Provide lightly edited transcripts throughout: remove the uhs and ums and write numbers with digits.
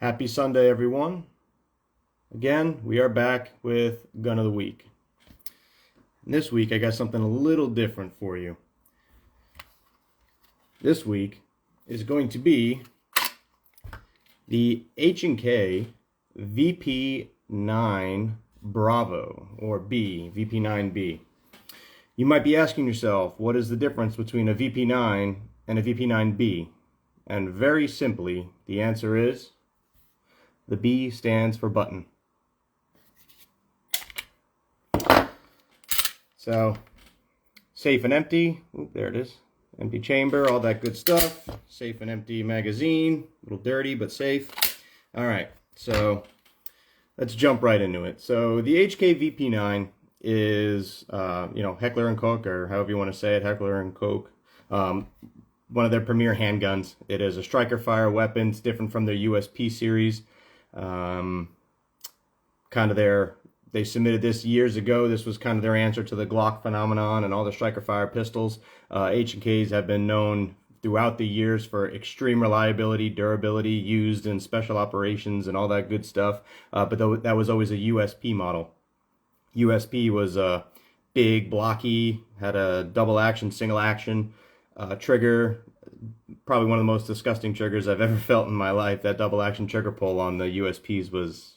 Happy Sunday, everyone. Again, we are back with Gun of the Week. And this week, I got something a little different for you. This week is going to be the HK VP9 Bravo, or B, VP9-B. You might be asking yourself, what is the difference between a VP9 and a VP9-B? And very simply, the answer is the B stands for button. So, safe and empty. Oop, there it is. Empty chamber, all that good stuff. Safe and empty magazine. A little dirty, but safe. All right, so let's jump right into it. So the HK VP9 is, Heckler & Koch, or however you want to say it, Heckler & Koch. One of their premier handguns. It is a striker fire weapon. It's different from their USP series. They submitted this years ago. This was kind of their answer to the Glock phenomenon and all the striker fire pistols. H&Ks have been known throughout the years for extreme reliability, durability, used in special operations and all that good stuff. But that was always a USP model. USP was big, blocky, had a double action, single action trigger. Probably one of the most disgusting triggers I've ever felt in my life. That double action trigger pull on the USPs was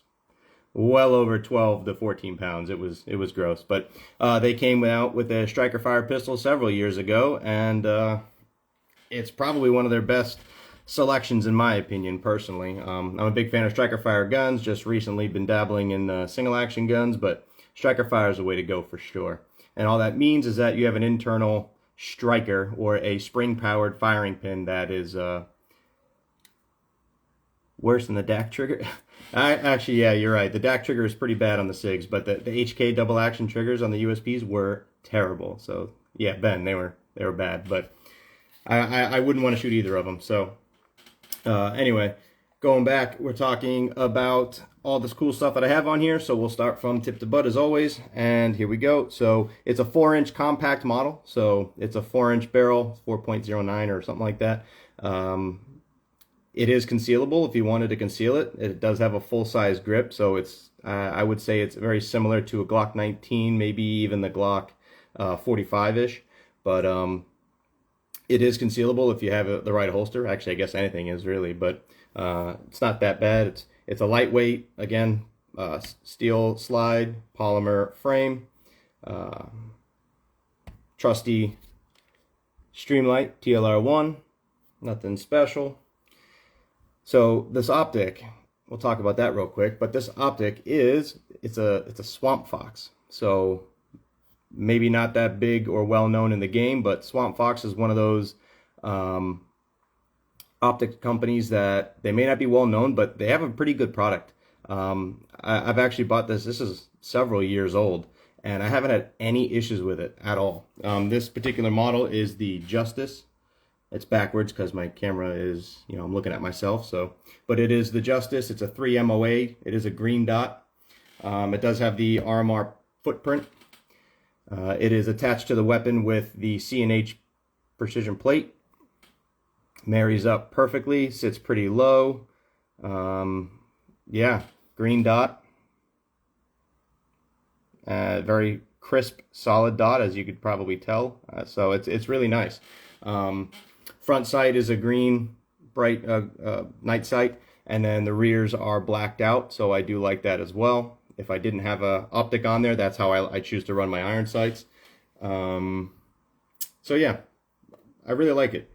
well over 12 to 14 pounds. It was gross. But they came out with a striker fire pistol several years ago, and it's probably one of their best selections in my opinion, personally. I'm a big fan of striker fire guns. Just recently been dabbling in single action guns, but striker fire is the way to go for sure. And all that means is that you have an internal striker or a spring-powered firing pin that is worse than the DAC trigger. Actually, yeah, you're right. The DAC trigger is pretty bad on the SIGs, but the HK double action triggers on the USPs were terrible. So yeah, Ben, they were bad, but I wouldn't want to shoot either of them. So anyway, going back, we're talking about all this cool stuff that I have on here. So we'll start from tip to butt as always, and here we go. So it's a 4-inch compact model. So it's a 4-inch barrel, 4.09 or something like that. It is concealable if you wanted to conceal it. It does have a full-size grip, so it's I would say it's very similar to a Glock 19, maybe even the Glock 45-ish. But it is concealable if you have the right holster. Actually, I guess anything is really, but it's not that bad. It's a lightweight, again, steel slide, polymer frame, trusty Streamlight TLR1, nothing special. So this optic, we'll talk about that real quick, but this optic it's a Swamp Fox. So maybe not that big or well known in the game, but Swamp Fox is one of those optic companies that they may not be well known, but they have a pretty good product. I've actually bought this. This is several years old, and I haven't had any issues with it at all. This particular model is the Justice. It's backwards because my camera is, I'm looking at myself. So, but it is the Justice. It's a 3 MOA. It is a green dot. It does have the RMR footprint. It is attached to the weapon with the C&H precision plate. Marries up perfectly, sits pretty low. Yeah, green dot. Very crisp, solid dot, as you could probably tell. So it's really nice. Front sight is a green, bright night sight, and then the rears are blacked out, so I do like that as well. If I didn't have a optic on there, that's how I choose to run my iron sights. So yeah, I really like it.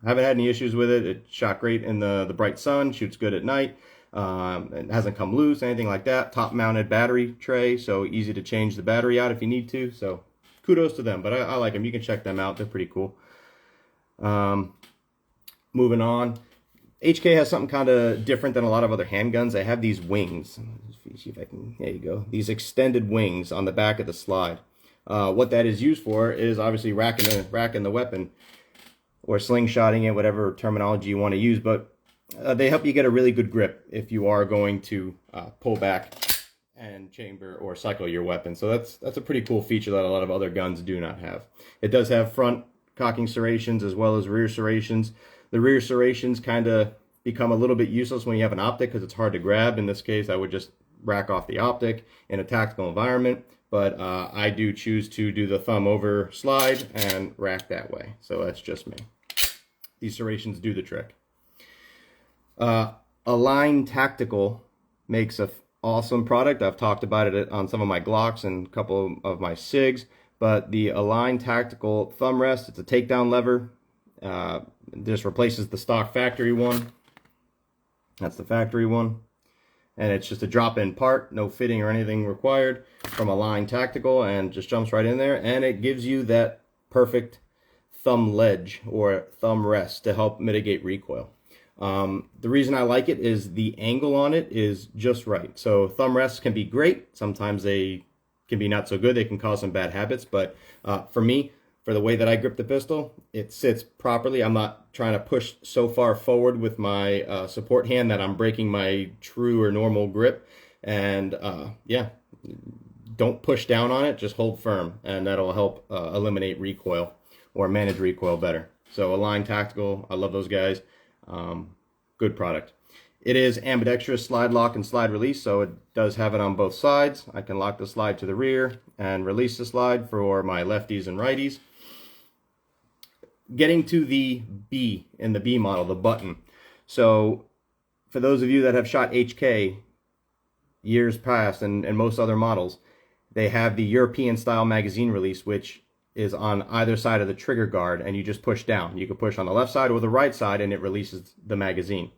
I haven't had any issues with it. It shot great in the bright sun, shoots good at night. It hasn't come loose, anything like that. Top mounted battery tray, so easy to change the battery out if you need to. So kudos to them, but I like them. You can check them out. They're pretty cool. Moving on. HK has something kind of different than a lot of other handguns. They have these wings. Let's see if I can, there you go. These extended wings on the back of the slide. What that is used for is obviously racking the weapon, or slingshotting it, whatever terminology you want to use, but they help you get a really good grip if you are going to pull back and chamber or cycle your weapon. So that's a pretty cool feature that a lot of other guns do not have. It does have front cocking serrations as well as rear serrations. The rear serrations kind of become a little bit useless when you have an optic because it's hard to grab. In this case, I would just rack off the optic in a tactical environment, but I do choose to do the thumb over slide and rack that way. So that's just me. These serrations do the trick. Align Tactical makes an awesome product. I've talked about it on some of my Glocks and a couple of my SIGs, but the Align Tactical thumb rest, it's a takedown lever. This replaces the stock factory one. That's the factory one. And it's just a drop-in part, no fitting or anything required, from Align Tactical, and just jumps right in there, and it gives you that perfect thumb ledge or thumb rest to help mitigate recoil. The reason I like it is the angle on it is just right. So thumb rests can be great. Sometimes they can be not so good. They can cause some bad habits. But for me, for the way that I grip the pistol, it sits properly. I'm not trying to push so far forward with my support hand that I'm breaking my true or normal grip. And yeah, don't push down on it. Just hold firm, and that'll help eliminate recoil or manage recoil better. So Align Tactical, I love those guys. Good product. It is ambidextrous slide lock and slide release, so it does have it on both sides. I can lock the slide to the rear and release the slide for my lefties and righties. Getting to the B in the B model, the button. So for those of you that have shot HK years past and most other models, they have the European style magazine release, which is on either side of the trigger guard, and you just push down. You can push on the left side or the right side, and it releases the magazine.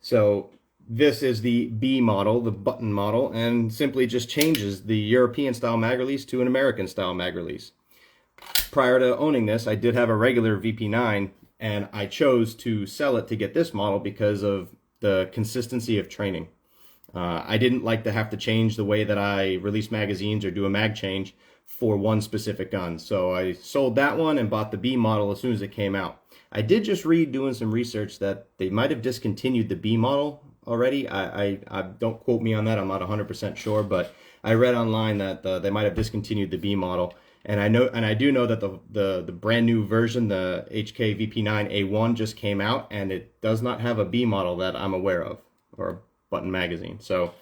So this is the B model, the button model, and simply just changes the European style mag release to an American style mag release. Prior to owning this, I did have a regular VP9, and I chose to sell it to get this model because of the consistency of training. I didn't like to have to change the way that I release magazines or do a mag change for one specific gun. So I sold that one and bought the B model as soon as it came out. I did just read, doing some research, that they might have discontinued the B model already. I don't quote me on that, I'm not 100% sure, but I read online that they might have discontinued the B model. And I do know that the brand new version, the HK VP9-A1, just came out, and it does not have a B model that I'm aware of, or a button magazine. So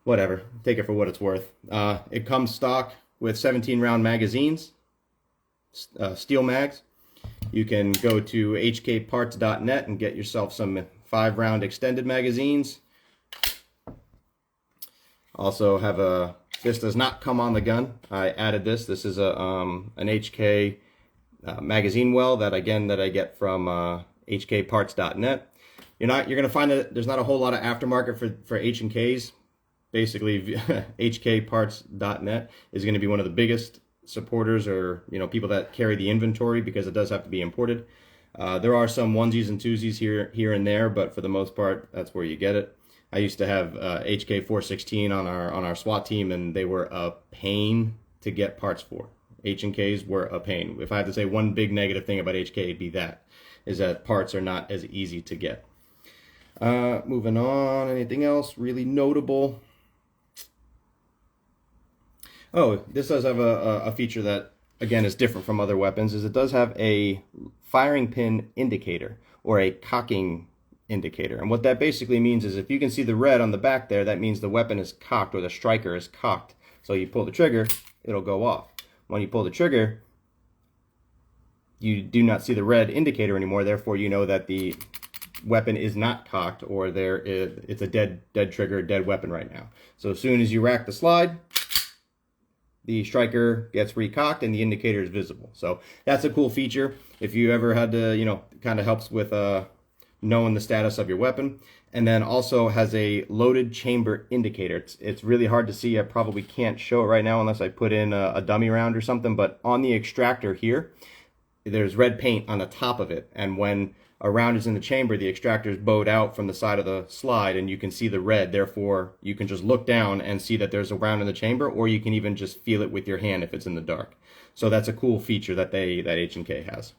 whatever, take it for what it's worth. It comes stock with 17-round magazines, steel mags. You can go to hkparts.net and get yourself some 5-round extended magazines. Also have a, this does not come on the gun. I added this. This is a an HK magazine well that I get from hkparts.net. You're going to find that there's not a whole lot of aftermarket for H&Ks. Basically, hkparts.net is going to be one of the biggest supporters, or people that carry the inventory, because it does have to be imported. There are some onesies and twosies here and there, but for the most part, that's where you get it. I used to have HK 416 on our SWAT team, and they were a pain to get parts for. H&Ks were a pain. If I had to say one big negative thing about HK, it'd be that parts are not as easy to get. Moving on, anything else really notable? Oh, this does have a feature that, again, is different from other weapons, is it does have a firing pin indicator, or a cocking indicator. And what that basically means is if you can see the red on the back there, that means the weapon is cocked, or the striker is cocked. So you pull the trigger, it'll go off. When you pull the trigger, you do not see the red indicator anymore, therefore you know that the weapon is not cocked, or it's a dead trigger, dead weapon right now. So as soon as you rack the slide, the striker gets recocked and the indicator is visible. So that's a cool feature. If you ever had to, kind of helps with knowing the status of your weapon. And then also has a loaded chamber indicator. It's really hard to see. I probably can't show it right now unless I put in a dummy round or something. But on the extractor here, there's red paint on the top of it. And when a round is in the chamber, the extractor is bowed out from the side of the slide, and you can see the red. Therefore, you can just look down and see that there's a round in the chamber, or you can even just feel it with your hand if it's in the dark. So that's a cool feature that H&K has.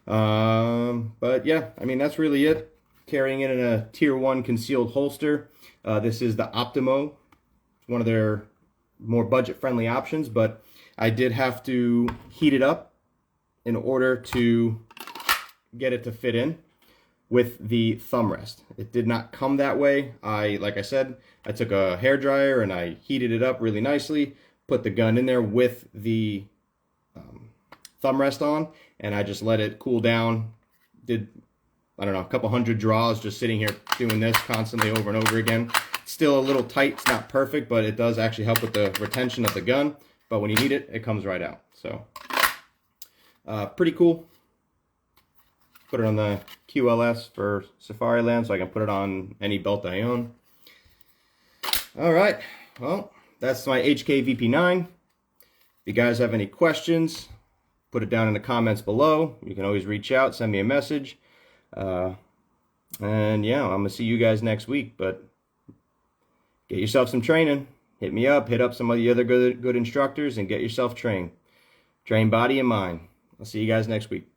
But yeah, I mean, that's really it. Carrying it in a Tier 1 concealed holster. This is the Optio. It's one of their more budget-friendly options, but I did have to heat it up in order to get it to fit in. with the thumb rest. It did not come that way. Like I said, I took a hair dryer and I heated it up really nicely, put the gun in there with the thumb rest on, and I just let it cool down. Did, I don't know, a couple hundred draws just sitting here doing this constantly over and over again. It's still a little tight, it's not perfect, but it does actually help with the retention of the gun. But when you need it, it comes right out. So pretty cool. Put it on the QLS for Safari Land so I can put it on any belt I own. All right, well, that's my HK VP9. If you guys have any questions, put it down in the comments below. You can always reach out, send me a message. And yeah, I'm gonna see you guys next week, but get yourself some training. Hit me up, hit up some of the other good instructors and get yourself trained. Train body and mind. I'll see you guys next week.